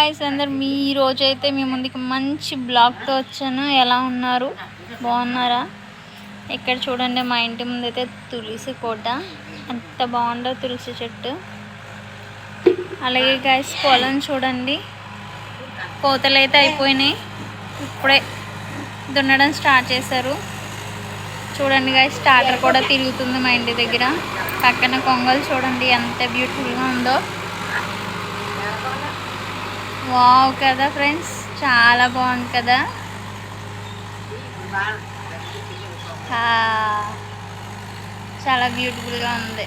Guys అందరు ఈ రోజైతే మీ ముందుకి మంచి బ్లాగ్తో వచ్చాను. ఎలా ఉన్నారు, బాగున్నారా? ఇక్కడ చూడండి, మా ఇంటి ముందైతే తులసి కోట, అంత బాగుందో తులసి చెట్టు. అలాగే గాయ్స్ పొలం చూడండి, కోతలు అయితే అయిపోయినాయి, ఇప్పుడే దున్నడం స్టార్ట్ చేశారు. చూడండి గాయ్స్, స్టార్టర్ కూడా తిరుగుతుంది మా ఇంటి దగ్గర. పక్కన కొంగలు చూడండి ఎంత బ్యూటిఫుల్గా ఉందో. వావ్ కదా ఫ్రెండ్స్, చాలా బాగుంది కదా. చాలా బ్యూటిఫుల్గా ఉంది.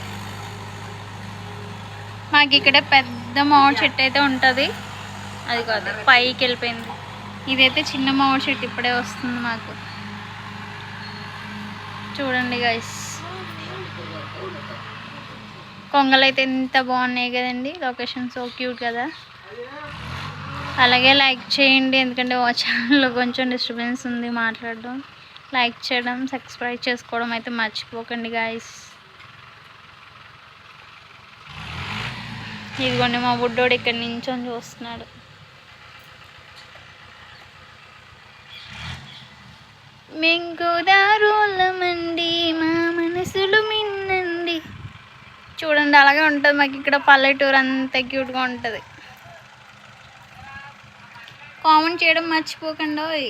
మాకు ఇక్కడ పెద్ద మామిడి చెట్టు అయితే ఉంటుంది, అది కాదు పైకి వెళ్ళిపోయింది. ఇదైతే చిన్న మామిడి చెట్టు ఇప్పుడే వస్తుంది మాకు. చూడండి గైస్, కొంగలు అయితే ఎంత బాగున్నాయి కదండి. లొకేషన్ సో క్యూట్ కదా. అలాగే లైక్ చేయండి, ఎందుకంటే మా ఛానల్లో కొంచెం డిస్టర్బెన్స్ ఉంది మాట్లాడడం. లైక్ చేయడం, సబ్స్క్రైబ్ చేసుకోవడం అయితే మర్చిపోకండి గాయస్. ఇదిగోండి మా బుడ్డోడు ఇక్కడ నించొని చూస్తున్నాడు. మెంగుదారులమండి మా మనసులు మిన్నండి. చూడండి అలాగే ఉంటుంది మాకు ఇక్కడ పల్లెటూరు, అంత క్యూట్గా ఉంటుంది. కామెంట్ చేయడం మర్చిపోకండి.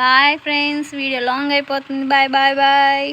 బాయ్ ఫ్రెండ్స్, వీడియో లాంగ్ అయిపోతుంది. Bye bye bye.